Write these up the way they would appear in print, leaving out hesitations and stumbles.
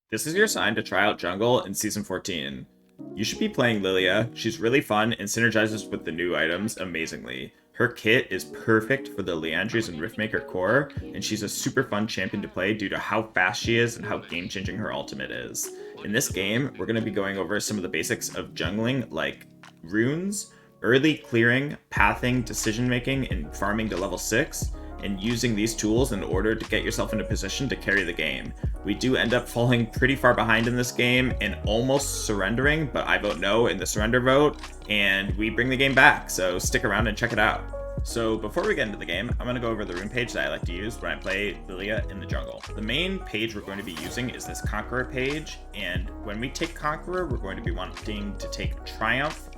This is your sign to try out Jungle in Season 14. You should be playing Lillia. She's really fun and synergizes with the new items amazingly. Her kit is perfect for the Leandries and Riftmaker core, and she's a super fun champion to play due to how fast she is and how game-changing her ultimate is. In this game, we're going to be going over some of the basics of jungling, like runes, early clearing, pathing, decision-making, and farming to level 6, and using these tools in order to get yourself in a position to carry the game. We do end up falling pretty far behind in this game and almost surrendering, but I vote no in the surrender vote, and we bring the game back, so stick around and check it out. So before we get into the game, I'm going to go over the rune page that I like to use when I play Lillia in the jungle. The main page we're going to be using is this Conqueror page, and when we take Conqueror, we're going to be wanting to take Triumph,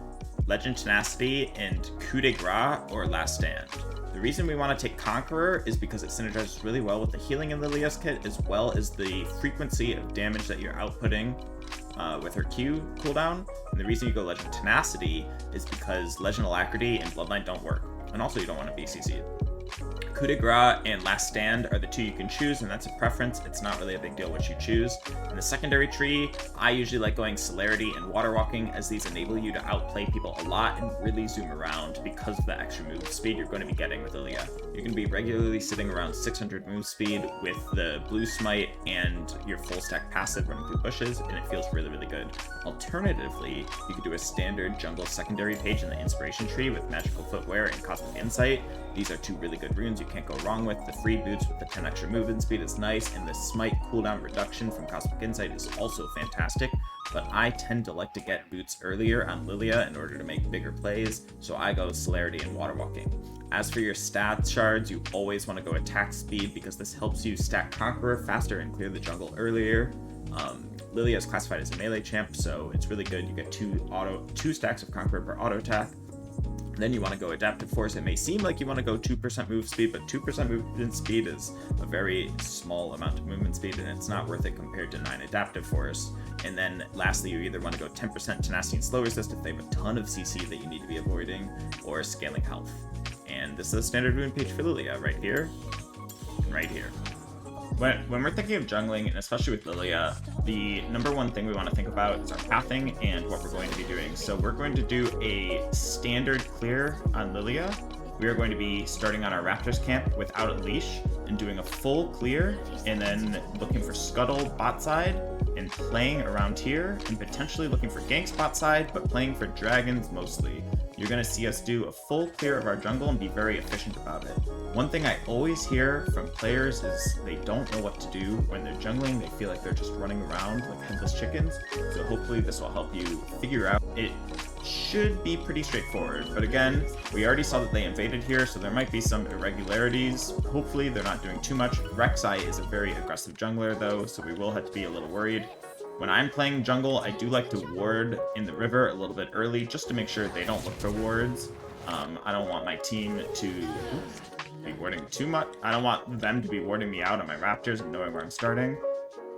Legend Tenacity, and Coup de Grace or Last Stand. The reason we want to take Conqueror is because it synergizes really well with the healing in Lillia's kit, as well as the frequency of damage that you're outputting with her Q cooldown. And the reason you go Legend Tenacity is because Legend Alacrity and Bloodline don't work. And also you don't want to be CC'd. Coup de Grace and Last Stand are the two you can choose, and that's a preference. It's not really a big deal what you choose. In the secondary tree, I usually like going Celerity and Water Walking, as these enable you to outplay people a lot and really zoom around because of the extra move speed you're going to be getting with Lillia. You're going to be regularly sitting around 600 move speed with the Blue Smite and your full stack passive running through bushes, and it feels really, really good. Alternatively, you could do a standard jungle secondary page in the inspiration tree with Magical Footwear and Cosmic Insight. These are two really good runes you can't go wrong with. The free boots with the 10 extra movement speed is nice, and the Smite cooldown reduction from Cosmic Insight is also fantastic, but I tend to like to get boots earlier on Lillia in order to make bigger plays, so I go Celerity and Water Walking. As for your stats shards, you always want to go attack speed because this helps you stack Conqueror faster and clear the jungle earlier. Lillia is classified as a melee champ, so it's really good. You get two stacks of Conqueror per auto attack. Then you want to go Adaptive Force. It may seem like you want to go 2% move speed, but 2% movement speed is a very small amount of movement speed, and it's not worth it compared to 9 Adaptive Force. And then lastly, you either want to go 10% Tenacity and Slow Resist if they have a ton of CC that you need to be avoiding, or Scaling Health. And this is a standard rune page for Lillia, right here, and right here. When we're thinking of jungling, and especially with Lillia, the number one thing we want to think about is our pathing and what we're going to be doing. So we're going to do a standard clear on Lillia. We are going to be starting on our Raptors camp without a leash and doing a full clear, and then looking for Scuttle bot side and playing around here, and potentially looking for ganks bot side, but playing for dragons mostly. You're going to see us do a full clear of our jungle and be very efficient about it. One thing I always hear from players is they don't know what to do when they're jungling. They feel like they're just running around like headless chickens. So hopefully this will help you figure out. It should be pretty straightforward. But again, we already saw that they invaded here, so there might be some irregularities. Hopefully they're not doing too much. Rek'Sai is a very aggressive jungler though, so we will have to be a little worried. When I'm playing jungle, I do like to ward in the river a little bit early, just to make sure they don't look for wards. I don't want my team to be warding too much. I don't want them to be warding me out on my Raptors and knowing where I'm starting.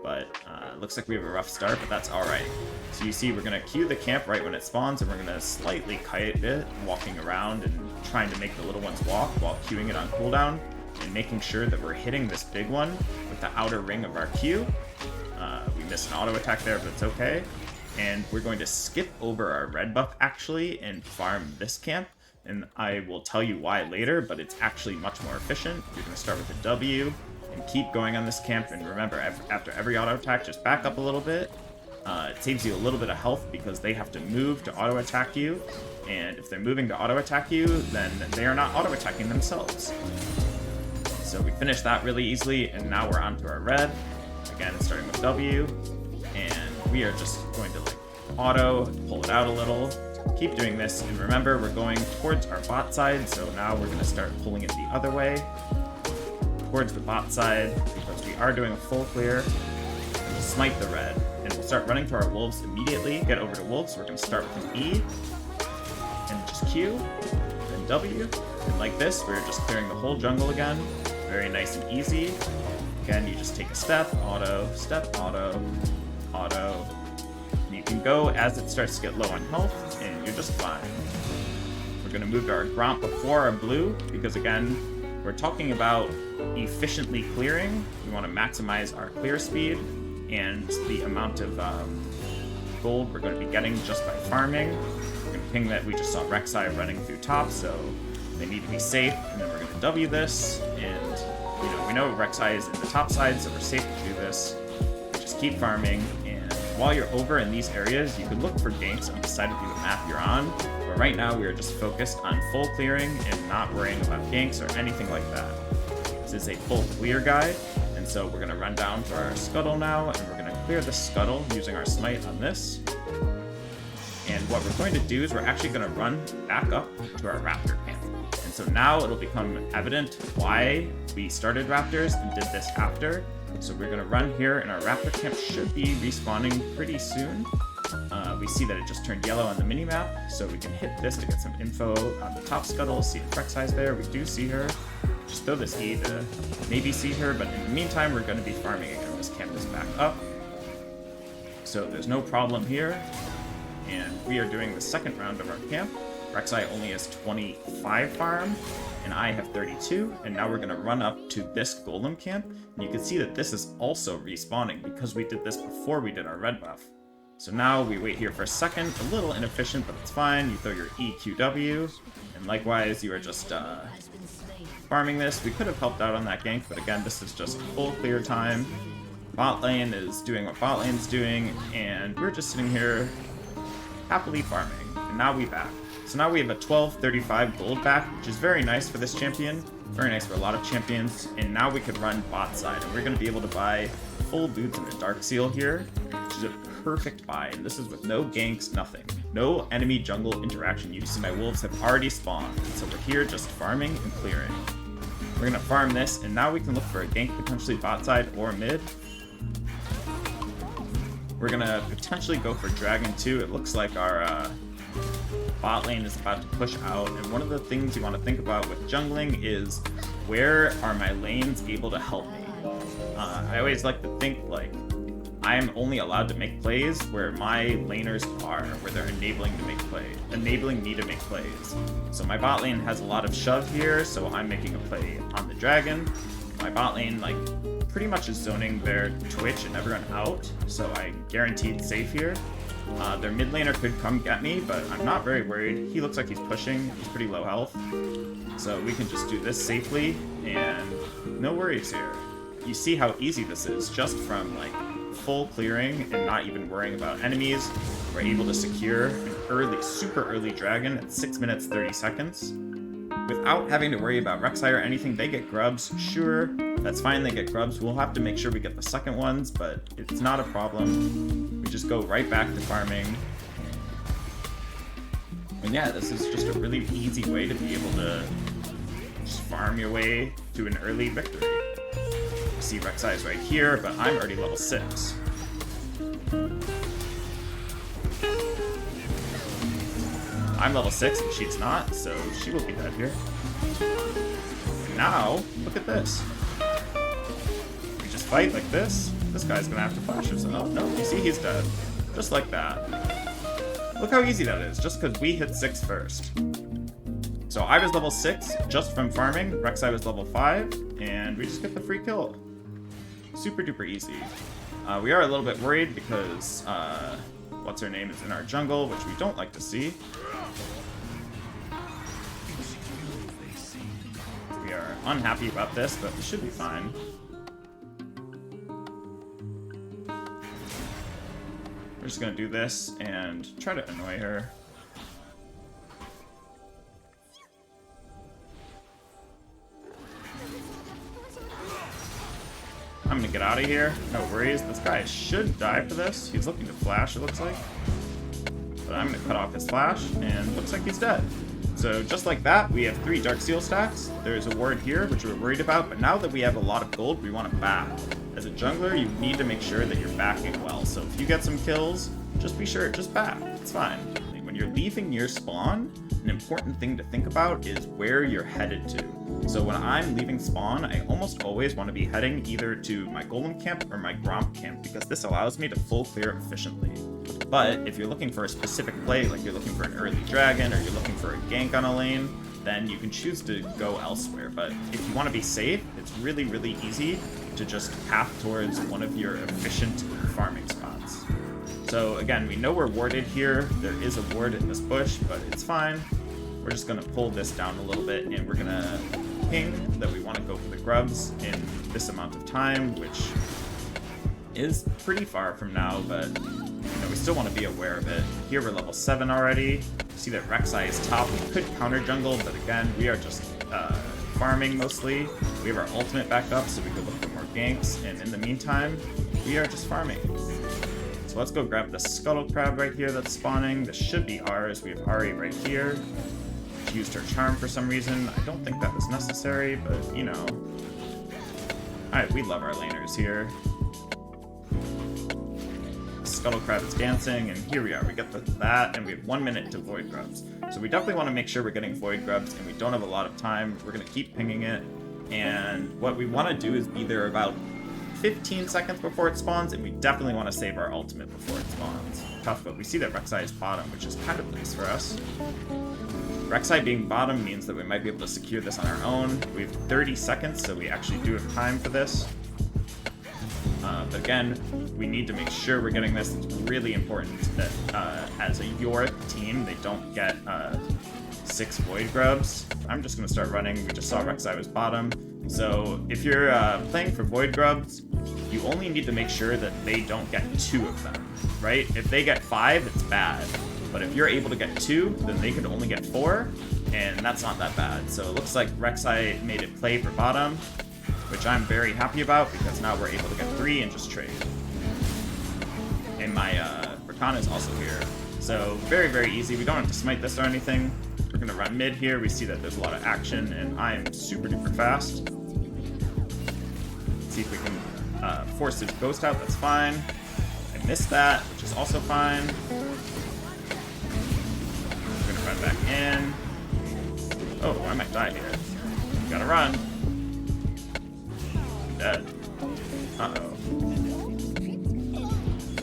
But looks like we have a rough start, but that's alright. So you see, we're going to queue the camp right when it spawns, and we're going to slightly kite it, walking around and trying to make the little ones walk while queuing it on cooldown, and making sure that we're hitting this big one with the outer ring of our queue. We missed an auto attack there, but it's okay. And we're going to skip over our red buff actually and farm this camp. And I will tell you why later, but it's actually much more efficient. You're going to start with a W and keep going on this camp. And remember, after every auto attack, just back up a little bit. It saves you a little bit of health because they have to move to auto attack you. And if they're moving to auto attack you, then they are not auto attacking themselves. So we finished that really easily, and now we're on to our red. Again, starting with W, and we are just going to like auto, pull it out a little, keep doing this, and remember we're going towards our bot side, so now we're going to start pulling it the other way, towards the bot side, because we are doing a full clear, and we'll smite the red, and we'll start running to our wolves immediately, get over to wolves, we're going to start with an E, and just Q, then W, and like this, we're just clearing the whole jungle again, very nice and easy. Again, you just take a step, auto, auto. And you can go as it starts to get low on health, and you're just fine. We're going to move to our Gromp before our blue, because again, we're talking about efficiently clearing. We want to maximize our clear speed, and the amount of gold we're going to be getting just by farming. We're going to ping that we just saw Rek'Sai running through top, so they need to be safe, and then we're going to W this, and we know Rek'Sai is in the top side, so we're safe to do this. Just keep farming, and while you're over in these areas, you can look for ganks on the side of the map you're on, but right now we are just focused on full clearing and not worrying about ganks or anything like that. This is a full clear guide, and so we're going to run down to our scuttle now, and we're going to clear the scuttle using our smite on this. And what we're going to do is we're actually going to run back up to our raptor camp. And so now it'll become evident why we started raptors and did this after. So we're going to run here, and our raptor camp should be respawning pretty soon. We see that it just turned yellow on the minimap, so we can hit this to get some info on the top scuttle, see if Rek'Sai's there. We do see her. Just throw this E to maybe see her, but in the meantime, we're going to be farming again. This camp is back up. So there's no problem here. And we are doing the second round of our camp. Rek'Sai only has 25 farm, and I have 32, and now we're going to run up to this golem camp, and you can see that this is also respawning because we did this before we did our red buff. So now we wait here for a second, a little inefficient, but it's fine. You throw your EQW, and likewise you are just farming this. We could have helped out on that gank, but again, this is just full clear time. Bot lane is doing what bot lane's doing, and we're just sitting here happily farming, and now we back. So now we have a 1235 gold back, which is very nice for this champion, very nice for a lot of champions, and now we can run bot side, and we're going to be able to buy full boots and a dark seal here, which is a perfect buy, and this is with no ganks, nothing. No enemy jungle interaction. You see my wolves have already spawned, and so we're here just farming and clearing. We're going to farm this, and now we can look for a gank potentially bot side or mid. We're going to potentially go for Dragon 2. It looks like our bot lane is about to push out, and one of the things you want to think about with jungling is where are my lanes able to help me? I always like to think like I'm only allowed to make plays where my laners are, where they're enabling me to make plays. So my bot lane has a lot of shove here, so I'm making a play on the dragon. My bot lane pretty much is zoning their Twitch and everyone out, so I guaranteed safe here. Their mid laner could come get me, but I'm not very worried. He looks like he's pushing. He's pretty low health. So we can just do this safely, and no worries here. You see how easy this is, just from full clearing and not even worrying about enemies. We're able to secure an super early dragon at 6 minutes 30 seconds. Without having to worry about Rek'Sai or anything. They get grubs, sure, that's fine, they get grubs. We'll have to make sure we get the second ones, but it's not a problem. We just go right back to farming. And yeah, this is just a really easy way to be able to just farm your way to an early victory. You see Rek'Sai is right here, but I'm already level 6. I'm level 6 and she's not, so she will be dead here. And now, look at this. We just fight like this. This guy's gonna have to flash himself. No, you see he's dead. Just like that. Look how easy that is, just because we hit 6 first. So I was level 6 just from farming, Rek'Sai was level 5, and we just get the free kill. Super duper easy. We are a little bit worried because what's her name is in our jungle, which we don't like to see. We are unhappy about this, but we should be fine. We're just gonna do this and try to annoy her. I'm gonna get out of here. No worries. This guy should die for this. He's looking to flash, it looks like. But I'm gonna cut off his flash, and looks like he's dead. So just like that, we have 3 Dark Seal stacks. There's a ward here, which we're worried about, but now that we have a lot of gold, we want to back. As a jungler, you need to make sure that you're backing well. So if you get some kills, just be sure, just back. It's fine. When you're leaving your spawn, an important thing to think about is where you're headed to. So when I'm leaving spawn, I almost always want to be heading either to my golem camp or my gromp camp, because this allows me to full clear efficiently. But if you're looking for a specific play, like you're looking for an early dragon or you're looking for a gank on a lane, then you can choose to go elsewhere. But if you want to be safe, it's really, really easy to just path towards one of your efficient farming spots. So again, we know we're warded here. There is a ward in this bush, but it's fine. We're just gonna pull this down a little bit, and we're gonna ping that we want to go for the grubs in this amount of time, which is pretty far from now, but we still want to be aware of it. Here we're level 7 already. See that Rek'Sai is top. We could counter jungle, but again, we are just farming mostly. We have our ultimate back up, so we could look for more ganks, and in the meantime, we are just farming. So let's go grab the Scuttle Crab right here that's spawning. This should be ours. We have Ari right here. She used her charm for some reason. I don't think that was necessary, but Alright, we love our laners here. Scuttle Crab is dancing, and here we are. We get that, and we have 1 minute to Void Grubs. So we definitely want to make sure we're getting Void Grubs, and we don't have a lot of time. We're going to keep pinging it, and what we want to do is be there about 15 seconds before it spawns, and we definitely want to save our ultimate before it spawns. Tough, but we see that Rek'Sai is bottom, which is kind of nice for us. Rek'Sai being bottom means that we might be able to secure this on our own. We have 30 seconds, so we actually do have time for this. But again, we need to make sure we're getting this. It's really important that as a Yorick team, they don't get 6 Void Grubs. I'm just going to start running. We just saw Rek'Sai was bottom. So if you're playing for Void Grubs, you only need to make sure that they don't get 2 of them, right? If they get 5, it's bad. But if you're able to get 2, then they could only get 4, and that's not that bad. So it looks like Rek'Sai made it play for bottom, which I'm very happy about, because now we're able to get 3 and just trade. And my Rakan is also here. So very, very easy. We don't have to smite this or anything. We're going to run mid here. We see that there's a lot of action, and I am super duper fast. Let's see if we can force his ghost out. That's fine. I missed that, which is also fine. We're going to run back in. Oh, I might die here. Gotta run. Dead. Uh-oh.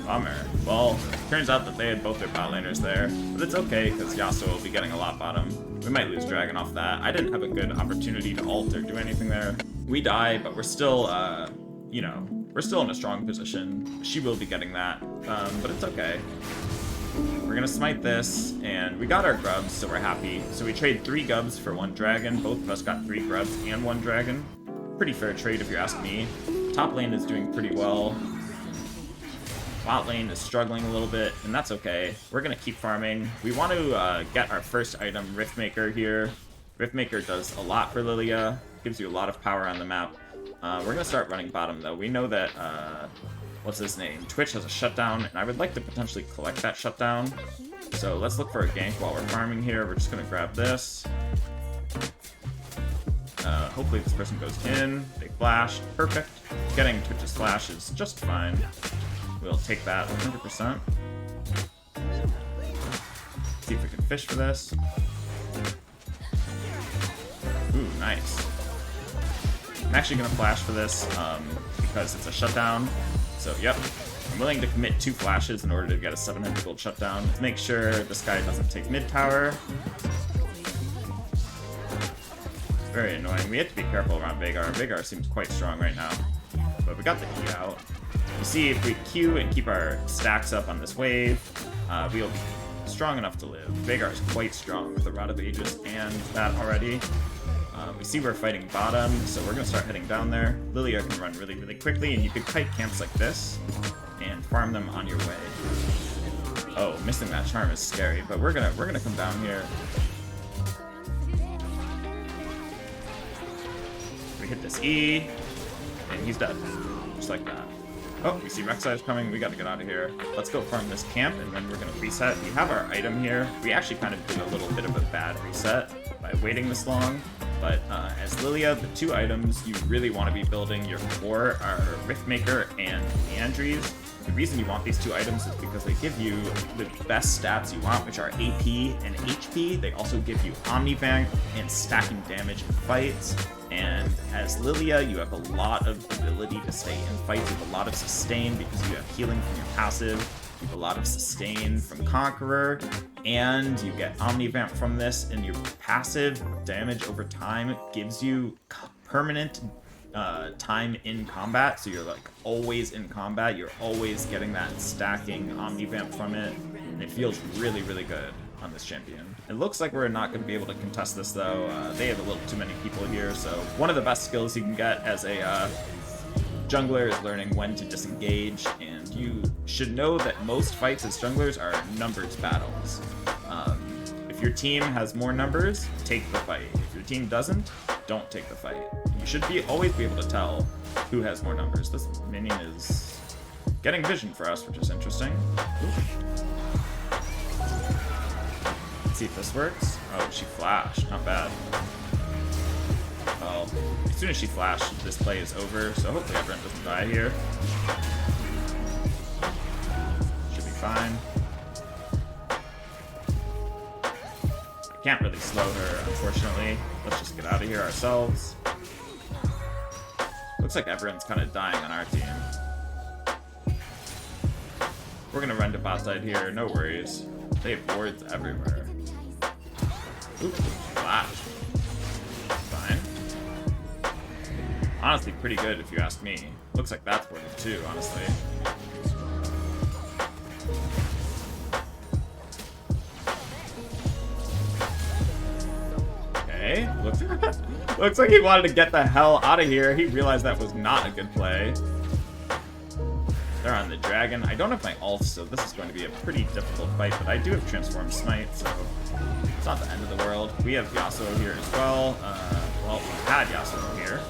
Bummer. Well, turns out that they had both their bot laners there, but it's okay, because Yasuo will be getting a lot bottom. We might lose Dragon off that. I didn't have a good opportunity to ult or do anything there. We die, but we're still, we're still in a strong position. She will be getting that, but it's okay. We're gonna smite this, and we got our grubs, so we're happy. So we trade 3 grubs for 1 dragon. Both of us got 3 grubs and 1 dragon. Pretty fair trade if you ask me. Top lane is doing pretty well. Bot lane is struggling a little bit, and that's okay. We're gonna keep farming. We want to get our first item, Riftmaker here. Riftmaker does a lot for Lillia, gives you a lot of power on the map. We're gonna start running bottom though. We know that, what's his name? Twitch has a shutdown, and I would like to potentially collect that shutdown. So let's look for a gank while we're farming here. We're just gonna grab this. Hopefully this person goes in. They flash. Perfect. Getting Twitch's flash is just fine. We'll take that 100%. See if we can fish for this. Ooh, nice. I'm actually going to flash for this because it's a shutdown. So, yep. I'm willing to commit 2 flashes in order to get a 700 gold shutdown. Let's make sure this guy doesn't take mid tower. Very annoying. We have to be careful around Veigar. Veigar seems quite strong right now. But we got the E out. You see, if we Q and keep our stacks up on this wave, we'll be strong enough to live. Veigar is quite strong with the Rod of Ages and that already. We see we're fighting bottom, so we're going to start heading down there. Lillia can run really, really quickly, and you can kite camps like this and farm them on your way. Oh, missing that charm is scary, but we're gonna come down here. We hit this E, and he's dead. Just like that. Oh, we see Rek'Sai is coming. We gotta get out of here. Let's go farm this camp, and then we're gonna reset. We have our item here. We actually kind of did a little bit of a bad reset by waiting this long. But as Lillia, the 2 items you really want to be building your core are Riftmaker and Liandry's. The reason you want these 2 items is because they give you the best stats you want, which are AP and HP. They also give you Omnivamp and stacking damage in fights. And as Lillia, you have a lot of ability to stay in fights. You have a lot of sustain because you have healing from your passive. You have a lot of sustain from Conqueror, and you get Omnivamp from this, and your passive damage over time gives you permanent time in combat, so you're like always in combat. You're always getting that stacking omni-vamp from it, and it feels really, really good on this champion. It looks like we're not going to be able to contest this though. They have a little too many people here, so one of the best skills you can get as a jungler is learning when to disengage, and you should know that most fights as junglers are numbers battles. If your team has more numbers, take the fight. If your team doesn't, don't take the fight. You should always be able to tell who has more numbers. This minion is getting vision for us, which is interesting. Ooh. Let's see if this works. Oh, she flashed. Not bad. Well, as soon as she flashed, this play is over, so hopefully everyone doesn't die here. Should be fine. I can't really slow her, unfortunately. Let's just get out of here ourselves. Looks like everyone's kind of dying on our team. We're gonna run to bot side here, no worries. They have wards everywhere. Ooh, flash. Fine. Honestly, pretty good if you ask me. Looks like that's worded too, honestly. Okay, looks like he wanted to get the hell out of here. He realized that was not a good play. They're on the dragon. I don't have my ult, so this is going to be a pretty difficult fight, but I do have Transform Smite, so it's not the end of the world. We have Yasuo here as well. Well, we had Yasuo here.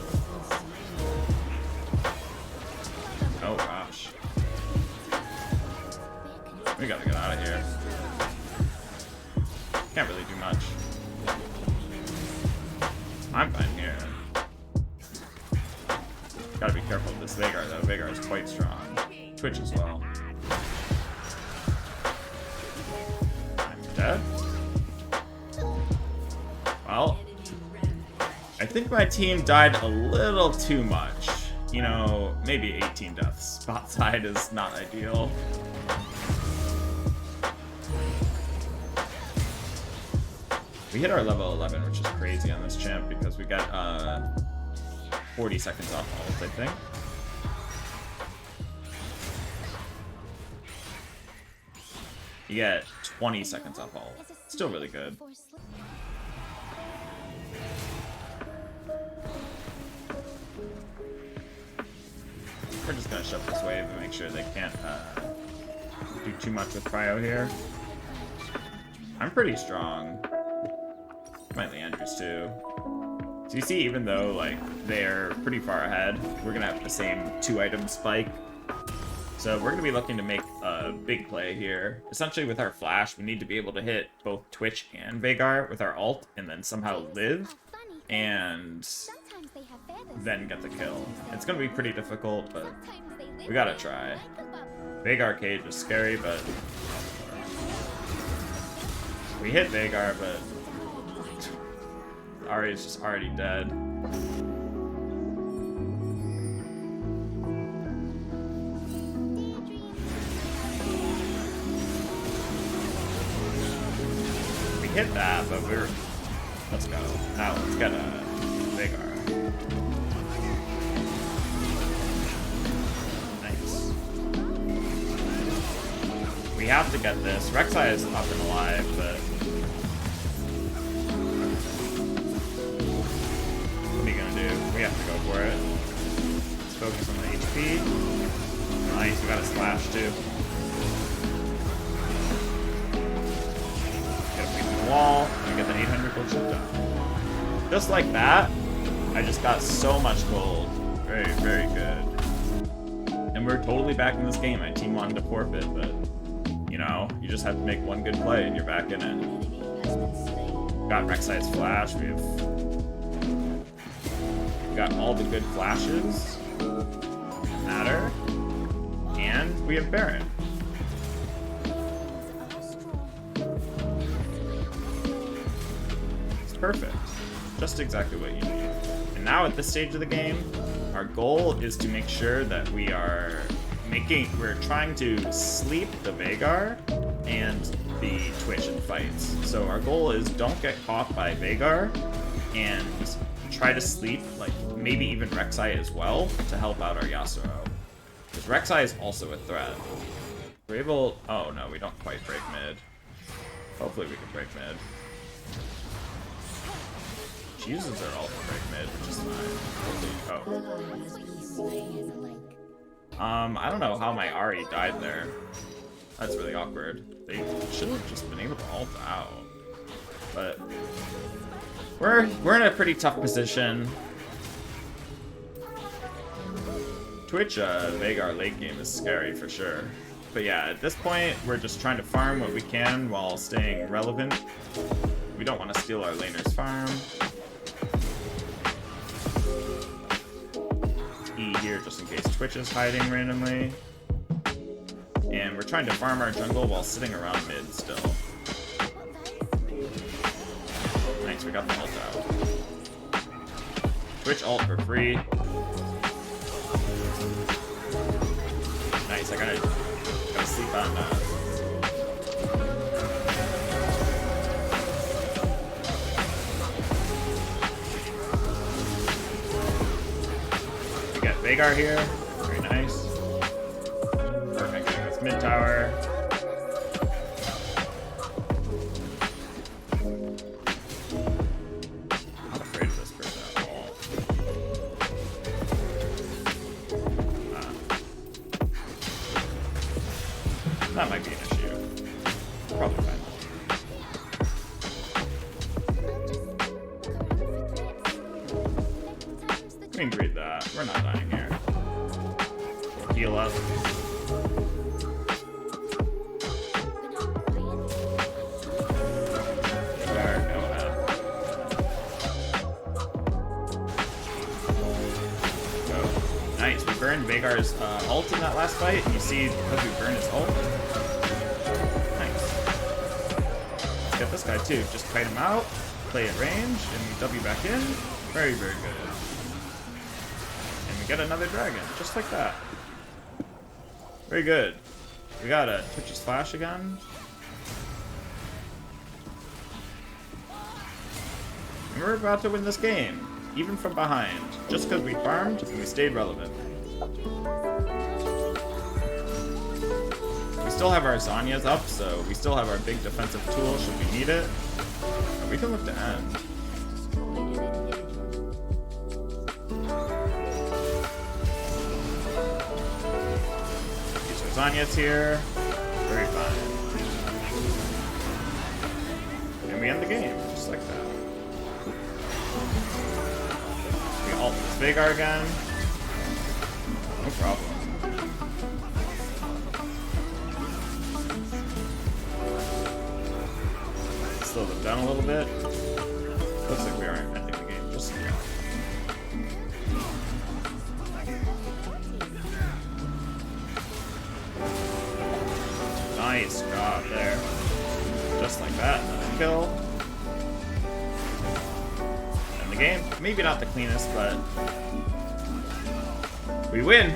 Oh gosh. We gotta get out of here. Can't really do much. I'm fine here. Gotta be careful with this Veigar though. Veigar is quite strong. Twitch as well. I'm dead. Well, I think my team died a little too much. You know, maybe 18 deaths. Bot side is not ideal. We hit our level 11, which is crazy on this champ because we got 40 seconds off ult, I think. You get 20 seconds off ult. Still really good. We're just gonna shove this wave and make sure they can't do too much with cryo here. I'm pretty strong. My Leanders too. So you see, even though like they're pretty far ahead, we're gonna have the same 2-item spike. So we're gonna be looking to make a big play here. Essentially with our flash, we need to be able to hit both Twitch and Veigar with our ult and then somehow live and then get the kill. It's gonna be pretty difficult, but we gotta try. Veigar cage is scary, but we hit Veigar, but Ahri's just already dead. We hit that, but we're... Let's go. Now let's get a Veigar. Nice. We have to get this. Rek'Sai is up and alive, but... We have to go for it. Let's focus on the HP. Nice, we got a slash too. Get a piece of the wall, and get the 800 gold chip done. Just like that, I just got so much gold. Very, very good. And we're totally back in this game. My team wanted to forfeit, but, you know, you just have to make one good play and you're back in it. Got Rek'Sai's flash, we have... got all the good flashes matter, and we have Baron. It's perfect. Just exactly what you need. And now at this stage of the game, our goal is to make sure that we're trying to sleep the Veigar and the Twitch in fights. So our goal is don't get caught by Veigar and try to sleep, like, maybe even Rek'Sai as well, to help out our Yasuo. Because Rek'Sai is also a threat. We're able... Oh, no, we don't quite break mid. Hopefully we can break mid. She uses her ult to break mid, which is fine. Oh. I don't know how my Ahri died there. That's really awkward. They should have just been able to ult out. But we're in a pretty tough position. Twitch Veigar late game is scary for sure. But yeah, at this point, we're just trying to farm what we can while staying relevant. We don't want to steal our laner's farm. E here just in case Twitch is hiding randomly. And we're trying to farm our jungle while sitting around mid still. Nice, we got the ult out. Twitch ult for free. Nice, I gotta sleep on We got Veigar here. Very nice. Perfect. That's mid tower. I'm not afraid of this person at all. That might be an issue. Probably fine. We can read that. We're not dying here. We'll heal up. There, go ahead. Go. Nice. We burned Veigar's ult in that last fight. You see, because we burned his ult. Get this guy too. Just kite him out, play at range, and we W back in. Very, very good. And we get another dragon, just like that. Very good. We got a Twitch's flash again. And we're about to win this game, even from behind, just because we farmed and we stayed relevant. We still have our Zhonya's up, so we still have our big defensive tool should we need it. And we can look to end. These are Zhonya's here. Very fine. And we end the game, just like that. We ult this Veigar again. No problem. Slow them down a little bit. Looks like we are ending the game. Just yeah. Nice job there. Just like that. Another kill. And the game. Maybe not the cleanest, but we win.